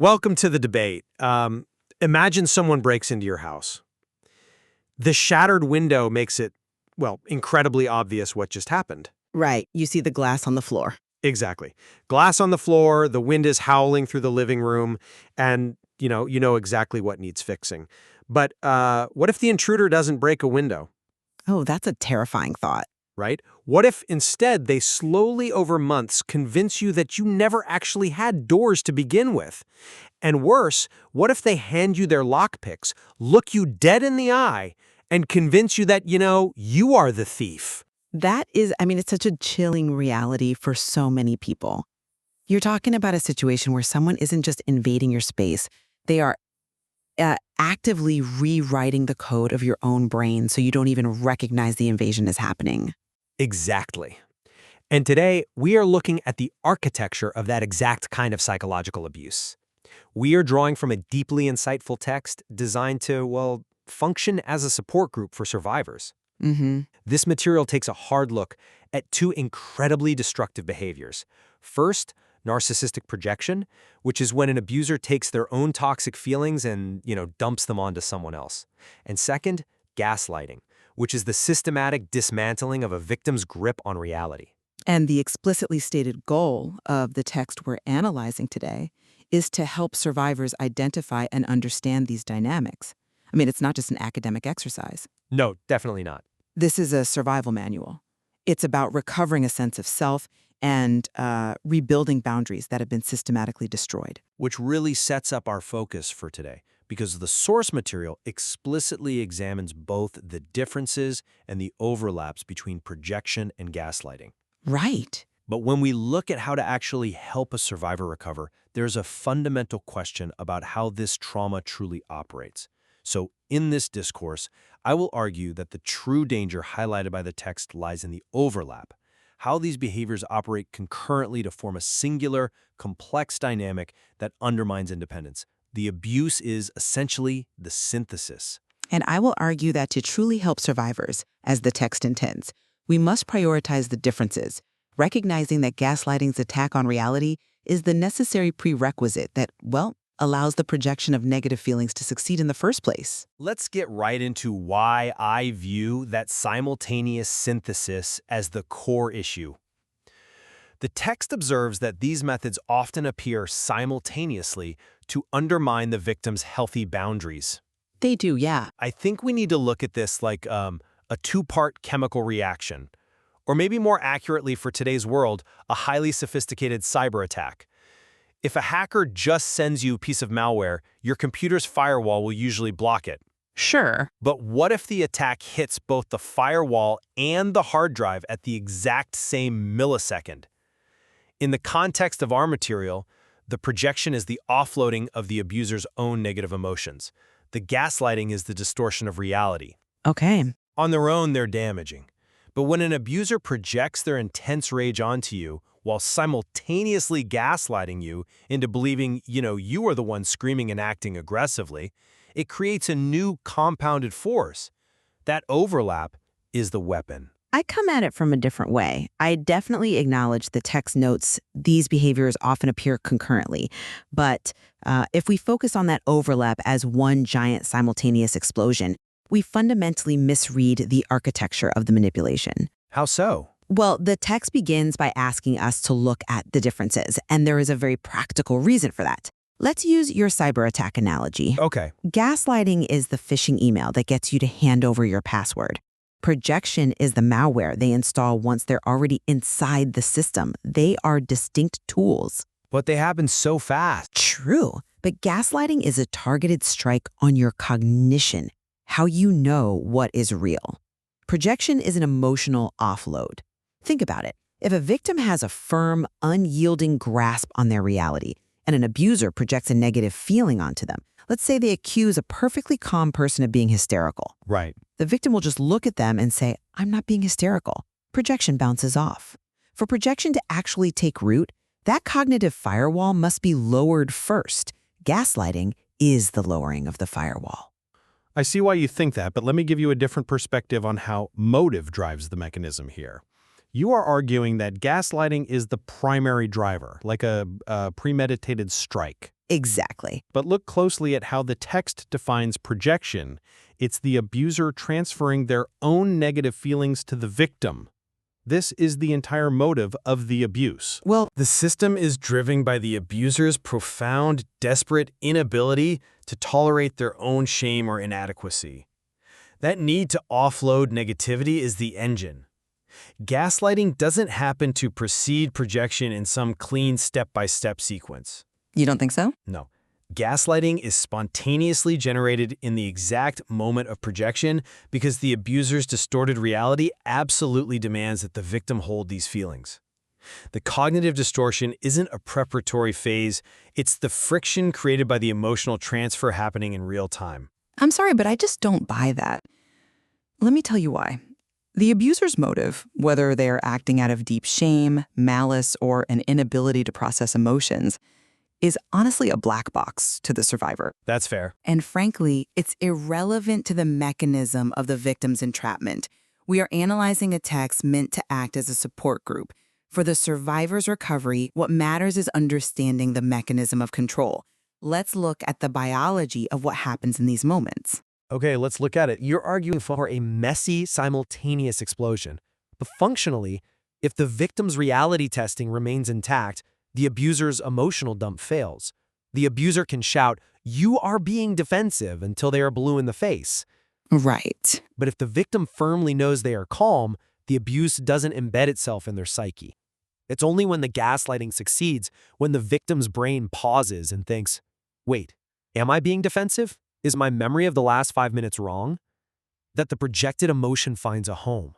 Welcome to the debate. Imagine someone breaks into your house. The shattered window makes it, well, incredibly obvious what just happened. Right. You see the glass on the floor. Exactly. Glass on the floor, the wind is howling through the living room, and you know exactly what needs fixing. But what if the intruder doesn't break a window, Oh, that's a terrifying thought. right? What if instead they slowly over months convince you that you never actually had doors to begin with? And worse, what if they hand you their lockpicks, look you dead in the eye, and convince you that, you are the thief? It's such a chilling reality for so many people. You're talking about a situation where someone isn't just invading your space, they are actively rewriting the code of your own brain so you don't even recognize the invasion is happening. Exactly. And today, we are looking at the architecture of that exact kind of psychological abuse. We are drawing from a deeply insightful text designed to, well, function as a support group for survivors. Mm-hmm. This material takes a hard look at two incredibly destructive behaviors. First, narcissistic projection, which is when an abuser takes their own toxic feelings and, dumps them onto someone else. And second, gaslighting, which is the systematic dismantling of a victim's grip on reality. And the explicitly stated goal of the text we're analyzing today is to help survivors identify and understand these dynamics. It's not just an academic exercise. No, definitely not. This is a survival manual. It's about recovering a sense of self and rebuilding boundaries that have been systematically destroyed. Which really sets up our focus for today, because the source material explicitly examines both the differences and the overlaps between projection and gaslighting. Right. But when we look at how to actually help a survivor recover, there's a fundamental question about how this trauma truly operates. So in this discourse, I will argue that the true danger highlighted by the text lies in the overlap, how these behaviors operate concurrently to form a singular, complex dynamic that undermines independence. The abuse is essentially the synthesis. And I will argue that to truly help survivors, as the text intends, we must prioritize the differences, recognizing that gaslighting's attack on reality is the necessary prerequisite that, allows the projection of negative feelings to succeed in the first place. Let's get right into why I view that simultaneous synthesis as the core issue. The text observes that these methods often appear simultaneously to undermine the victim's healthy boundaries. They do, yeah. I think we need to look at this like a two-part chemical reaction, or maybe more accurately for today's world, a highly sophisticated cyber attack. If a hacker just sends you a piece of malware, your computer's firewall will usually block it. Sure. But what if the attack hits both the firewall and the hard drive at the exact same millisecond? In the context of our material, the projection is the offloading of the abuser's own negative emotions. The gaslighting is the distortion of reality. Okay. On their own, they're damaging. But when an abuser projects their intense rage onto you while simultaneously gaslighting you into believing, you are the one screaming and acting aggressively, it creates a new compounded force. That overlap is the weapon. I come at it from a different way. I definitely acknowledge the text notes these behaviors often appear concurrently. But if we focus on that overlap as one giant simultaneous explosion, we fundamentally misread the architecture of the manipulation. How so? Well, the text begins by asking us to look at the differences, and there is a very practical reason for that. Let's use your cyber attack analogy. Okay. Gaslighting is the phishing email that gets you to hand over your password. Projection is the malware they install once they're already inside the system. They are distinct tools. But they happen so fast. True, but gaslighting is a targeted strike on your cognition, how you know what is real. Projection is an emotional offload. Think about it. If a victim has a firm, unyielding grasp on their reality, and an abuser projects a negative feeling onto them, let's say they accuse a perfectly calm person of being hysterical. Right. The victim will just look at them and say, "I'm not being hysterical." Projection bounces off. For projection to actually take root, that cognitive firewall must be lowered first. Gaslighting is the lowering of the firewall. I see why you think that, but let me give you a different perspective on how motive drives the mechanism here. You are arguing that gaslighting is the primary driver, like a premeditated strike. Exactly. But look closely at how the text defines projection. It's the abuser transferring their own negative feelings to the victim. This is the entire motive of the abuse. Well, the system is driven by the abuser's profound, desperate inability to tolerate their own shame or inadequacy. That need to offload negativity is the engine. Gaslighting doesn't happen to precede projection in some clean step-by-step sequence. You don't think so? No. Gaslighting is spontaneously generated in the exact moment of projection because the abuser's distorted reality absolutely demands that the victim hold these feelings. The cognitive distortion isn't a preparatory phase, it's the friction created by the emotional transfer happening in real time. I'm sorry, but I just don't buy that. Let me tell you why. The abuser's motive, whether they are acting out of deep shame, malice, or an inability to process emotions, is honestly a black box to the survivor. That's fair. And frankly, it's irrelevant to the mechanism of the victim's entrapment. We are analyzing a text meant to act as a support group. For the survivor's recovery, what matters is understanding the mechanism of control. Let's look at the biology of what happens in these moments. Okay, let's look at it. You're arguing for a messy, simultaneous explosion. But functionally, if the victim's reality testing remains intact, the abuser's emotional dump fails. The abuser can shout, "You are being defensive," until they are blue in the face. Right. But if the victim firmly knows they are calm, the abuse doesn't embed itself in their psyche. It's only when the gaslighting succeeds, when the victim's brain pauses and thinks, "Wait, am I being defensive? Is my memory of the last 5 minutes wrong?" that the projected emotion finds a home.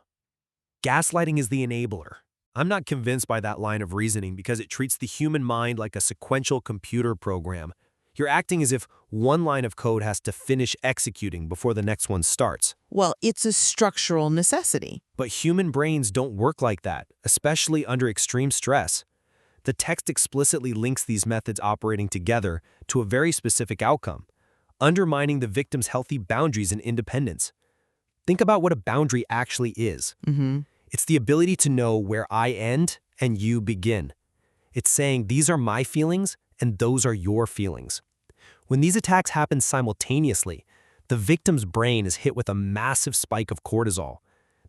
Gaslighting is the enabler. I'm not convinced by that line of reasoning because it treats the human mind like a sequential computer program. You're acting as if one line of code has to finish executing before the next one starts. Well, it's a structural necessity. But human brains don't work like that, especially under extreme stress. The text explicitly links these methods operating together to a very specific outcome, undermining the victim's healthy boundaries and independence. Think about what a boundary actually is. It's the ability to know where I end and you begin. It's saying these are my feelings and those are your feelings. When these attacks happen simultaneously, the victim's brain is hit with a massive spike of cortisol.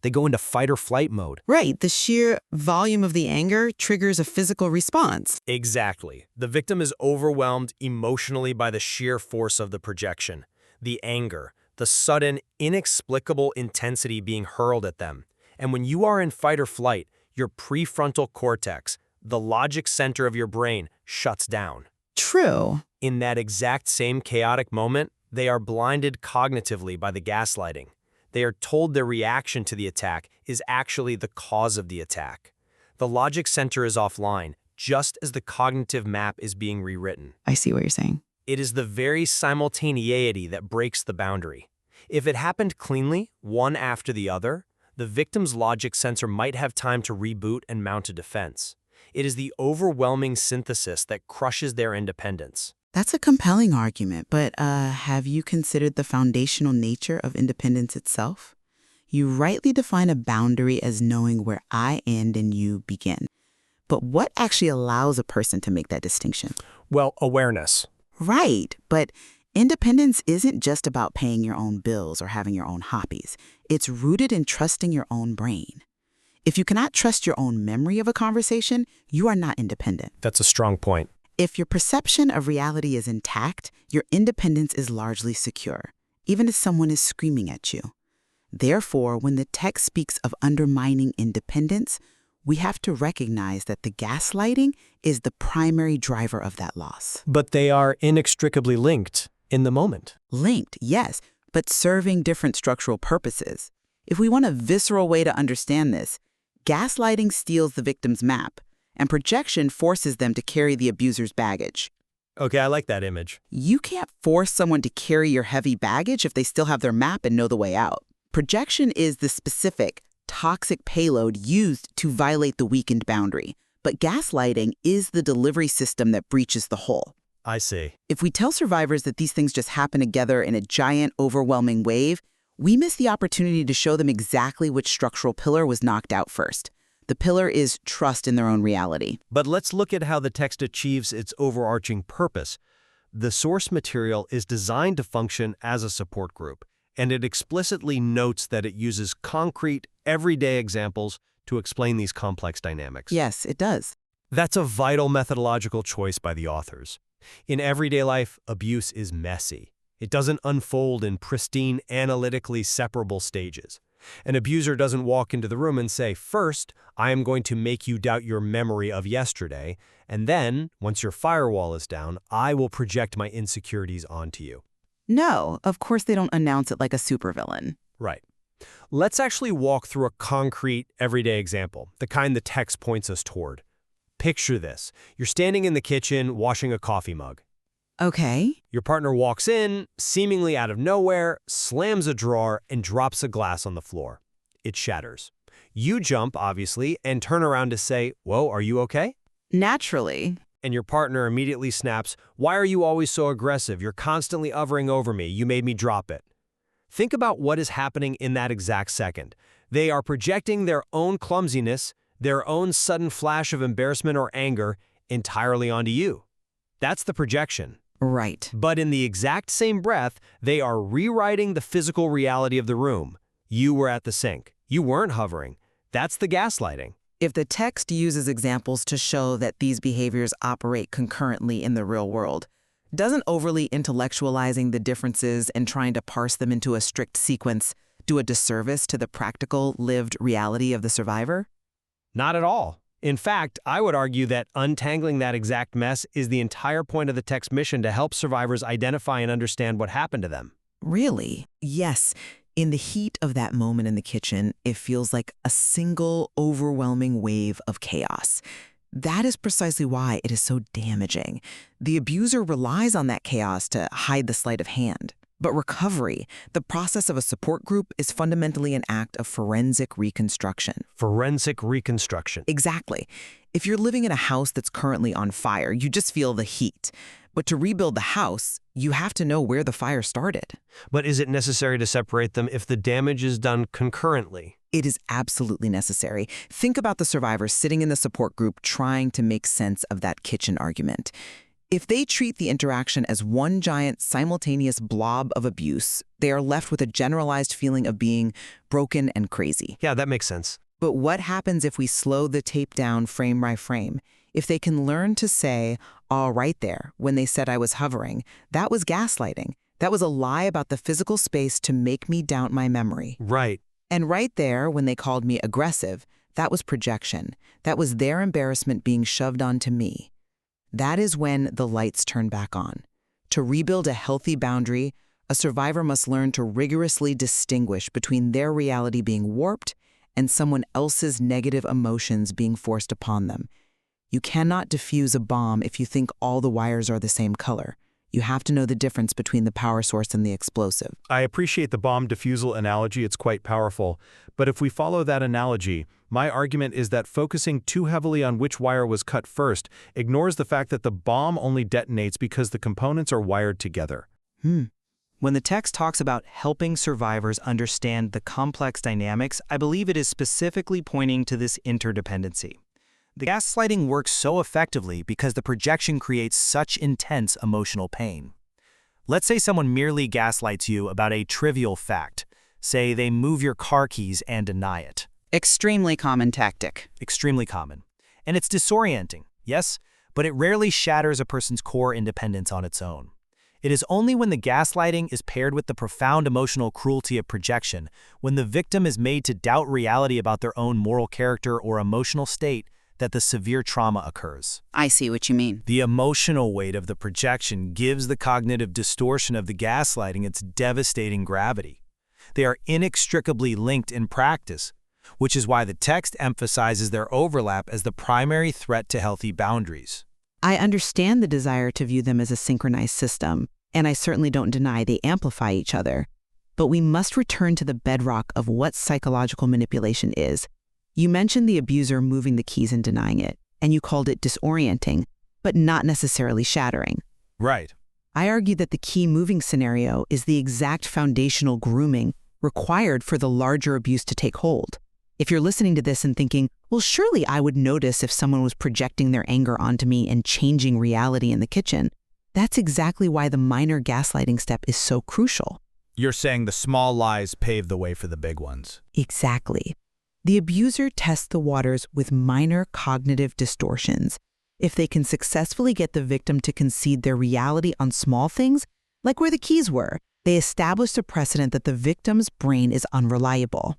They go into fight or flight mode. Right. The sheer volume of the anger triggers a physical response. Exactly. The victim is overwhelmed emotionally by the sheer force of the projection, the anger, the sudden, inexplicable intensity being hurled at them. And when you are in fight or flight, your prefrontal cortex, the logic center of your brain, shuts down. True. In that exact same chaotic moment, they are blinded cognitively by the gaslighting. They are told their reaction to the attack is actually the cause of the attack. The logic center is offline, just as the cognitive map is being rewritten. I see what you're saying. It is the very simultaneity that breaks the boundary. If it happened cleanly, one after the other, the victim's logic sensor might have time to reboot and mount a defense. It is the overwhelming synthesis that crushes their independence. That's a compelling argument, but have you considered the foundational nature of independence itself? You rightly define a boundary as knowing where I end and you begin. But what actually allows a person to make that distinction? Well, awareness. Right, but independence isn't just about paying your own bills or having your own hobbies. It's rooted in trusting your own brain. If you cannot trust your own memory of a conversation, you are not independent. That's a strong point. If your perception of reality is intact, your independence is largely secure, even if someone is screaming at you. Therefore, when the text speaks of undermining independence, we have to recognize that the gaslighting is the primary driver of that loss. But they are inextricably linked in the moment. Linked, yes, but serving different structural purposes. If we want a visceral way to understand this, gaslighting steals the victim's map, and projection forces them to carry the abuser's baggage. Okay, I like that image. You can't force someone to carry your heavy baggage if they still have their map and know the way out. Projection is the specific, toxic payload used to violate the weakened boundary, but gaslighting is the delivery system that breaches the whole. I see. If we tell survivors that these things just happen together in a giant, overwhelming wave, we miss the opportunity to show them exactly which structural pillar was knocked out first. The pillar is trust in their own reality. But let's look at how the text achieves its overarching purpose. the source material is designed to function as a support group, and it explicitly notes that it uses concrete, everyday examples to explain these complex dynamics. Yes, it does. That's a vital methodological choice by the authors. In everyday life, abuse is messy. It doesn't unfold in pristine, analytically separable stages. An abuser doesn't walk into the room and say, "First, I am going to make you doubt your memory of yesterday, and then, once your firewall is down, I will project my insecurities onto you." No, of course they don't announce it like a supervillain. Right. Let's actually walk through a concrete, everyday example, the kind the text points us toward. Picture this. You're standing in the kitchen, washing a coffee mug. Okay. Your partner walks in, seemingly out of nowhere, slams a drawer, and drops a glass on the floor. It shatters. You jump, obviously, and turn around to say, "Whoa, are you okay?" Naturally. And your partner immediately snaps, "Why are you always so aggressive? You're constantly hovering over me. You made me drop it." Think about what is happening in that exact second. They are projecting their own clumsiness, their own sudden flash of embarrassment or anger entirely onto you. That's the projection. Right. But in the exact same breath, they are rewriting the physical reality of the room. You were at the sink. You weren't hovering. That's the gaslighting. If the text uses examples to show that these behaviors operate concurrently in the real world, doesn't overly intellectualizing the differences and trying to parse them into a strict sequence do a disservice to the practical, lived reality of the survivor? Not at all. In fact, I would argue that untangling that exact mess is the entire point of the text's mission to help survivors identify and understand what happened to them. Really? Yes. In the heat of that moment in the kitchen, it feels like a single, overwhelming wave of chaos. That is precisely why it is so damaging. The abuser relies on that chaos to hide the sleight of hand. But recovery, the process of a support group, is fundamentally an act of forensic reconstruction. Forensic reconstruction. Exactly. If you're living in a house that's currently on fire, you just feel the heat. But to rebuild the house, you have to know where the fire started. But is it necessary to separate them if the damage is done concurrently? It is absolutely necessary. Think about the survivors sitting in the support group trying to make sense of that kitchen argument. If they treat the interaction as one giant simultaneous blob of abuse, they are left with a generalized feeling of being broken and crazy. Yeah, that makes sense. But what happens if we slow the tape down frame by frame? If they can learn to say, "All right there," when they said I was hovering, that was gaslighting. That was a lie about the physical space to make me doubt my memory. Right. And right there, when they called me aggressive, that was projection. That was their embarrassment being shoved onto me. That is when the lights turn back on. To rebuild a healthy boundary, a survivor must learn to rigorously distinguish between their reality being warped and someone else's negative emotions being forced upon them. You cannot defuse a bomb if you think all the wires are the same color. You have to know the difference between the power source and the explosive. I appreciate the bomb diffusal analogy, it's quite powerful. But if we follow that analogy, my argument is that focusing too heavily on which wire was cut first ignores the fact that the bomb only detonates because the components are wired together. When the text talks about helping survivors understand the complex dynamics, I believe it is specifically pointing to this interdependency. The gaslighting works so effectively because the projection creates such intense emotional pain. Let's say someone merely gaslights you about a trivial fact. Say they move your car keys and deny it. Extremely common tactic. Extremely common. And it's disorienting, yes, but it rarely shatters a person's core independence on its own. It is only when the gaslighting is paired with the profound emotional cruelty of projection, when the victim is made to doubt reality about their own moral character or emotional state, that the severe trauma occurs. I see what you mean. The emotional weight of the projection gives the cognitive distortion of the gaslighting its devastating gravity. They are inextricably linked in practice, which is why the text emphasizes their overlap as the primary threat to healthy boundaries. I understand the desire to view them as a synchronized system, and I certainly don't deny they amplify each other. But we must return to the bedrock of what psychological manipulation is. You mentioned the abuser moving the keys and denying it, and you called it disorienting, but not necessarily shattering. Right. I argue that the key moving scenario is the exact foundational grooming required for the larger abuse to take hold. If you're listening to this and thinking, well, surely I would notice if someone was projecting their anger onto me and changing reality in the kitchen, That's exactly why the minor gaslighting step is so crucial. You're saying the small lies pave the way for the big ones. Exactly. The abuser tests the waters with minor cognitive distortions. If they can successfully get the victim to concede their reality on small things, like where the keys were, they establish a precedent that the victim's brain is unreliable.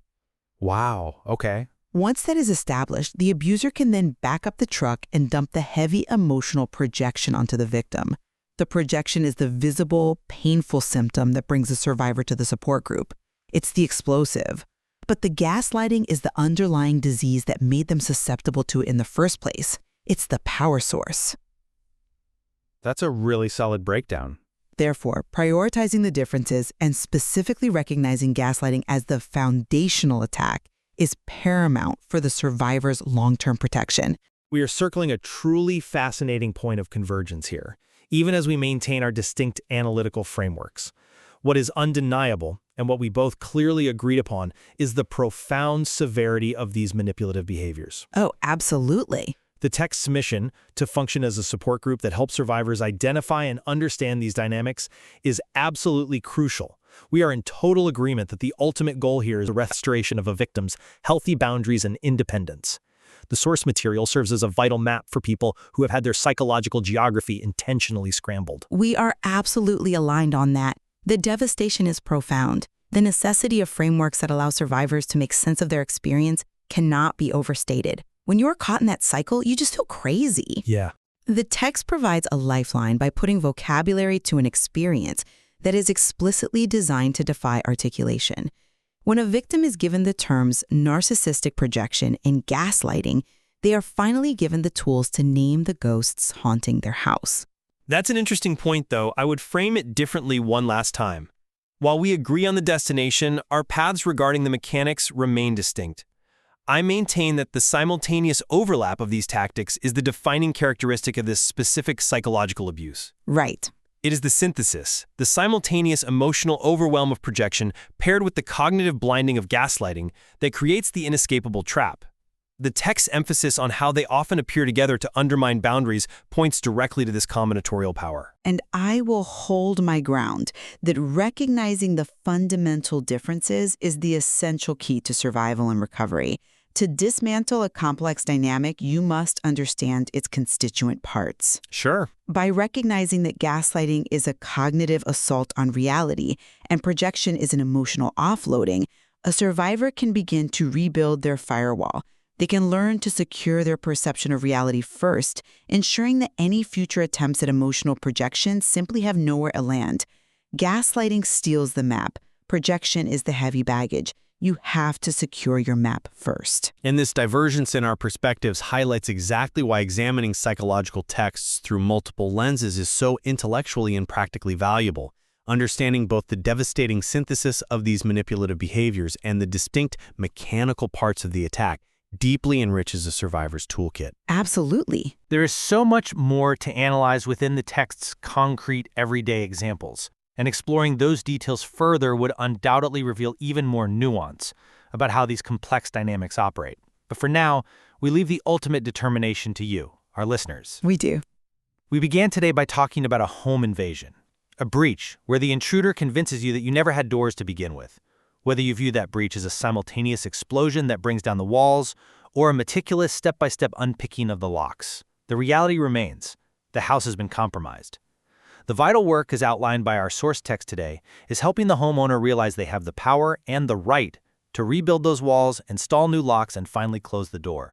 Wow, okay. Once that is established, the abuser can then back up the truck and dump the heavy emotional projection onto the victim. The projection is the visible, painful symptom that brings the survivor to the support group. It's the explosive. But the gaslighting is the underlying disease that made them susceptible to it in the first place. It's the power source. That's a really solid breakdown. Therefore, prioritizing the differences and specifically recognizing gaslighting as the foundational attack is paramount for the survivor's long-term protection. We are circling a truly fascinating point of convergence here, even as we maintain our distinct analytical frameworks. What is undeniable, and what we both clearly agreed upon, is the profound severity of these manipulative behaviors. Oh, absolutely. The text's mission, to function as a support group that helps survivors identify and understand these dynamics, is absolutely crucial. We are in total agreement that the ultimate goal here is the restoration of a victim's healthy boundaries and independence. The source material serves as a vital map for people who have had their psychological geography intentionally scrambled. We are absolutely aligned on that. The devastation is profound. The necessity of frameworks that allow survivors to make sense of their experience cannot be overstated. When you're caught in that cycle, you just feel crazy. Yeah. The text provides a lifeline by putting vocabulary to an experience that is explicitly designed to defy articulation. When a victim is given the terms narcissistic projection and gaslighting, they are finally given the tools to name the ghosts haunting their house. That's an interesting point, though. I would frame it differently one last time. While we agree on the destination, our paths regarding the mechanics remain distinct. I maintain that the simultaneous overlap of these tactics is the defining characteristic of this specific psychological abuse. Right. It is the synthesis, the simultaneous emotional overwhelm of projection paired with the cognitive blinding of gaslighting that creates the inescapable trap. The text's emphasis on how they often appear together to undermine boundaries points directly to this combinatorial power. And I will hold my ground that recognizing the fundamental differences is the essential key to survival and recovery. To dismantle a complex dynamic, you must understand its constituent parts. Sure. By recognizing that gaslighting is a cognitive assault on reality and projection is an emotional offloading, a survivor can begin to rebuild their firewall. They can learn to secure their perception of reality first, ensuring that any future attempts at emotional projection simply have nowhere to land. Gaslighting steals the map. Projection is the heavy baggage. You have to secure your map first. And this divergence in our perspectives highlights exactly why examining psychological texts through multiple lenses is so intellectually and practically valuable. Understanding both the devastating synthesis of these manipulative behaviors and the distinct mechanical parts of the attack deeply enriches a survivor's toolkit. Absolutely. There is so much more to analyze within the text's concrete, everyday examples, and exploring those details further would undoubtedly reveal even more nuance about how these complex dynamics operate. But for now, we leave the ultimate determination to you, our listeners. We do. We began today by talking about a home invasion, a breach where the intruder convinces you that you never had doors to begin with. Whether you view that breach as a simultaneous explosion that brings down the walls or a meticulous step-by-step unpicking of the locks, the reality remains: the house has been compromised. The vital work, as outlined by our source text today, is helping the homeowner realize they have the power and the right to rebuild those walls, install new locks, and finally close the door.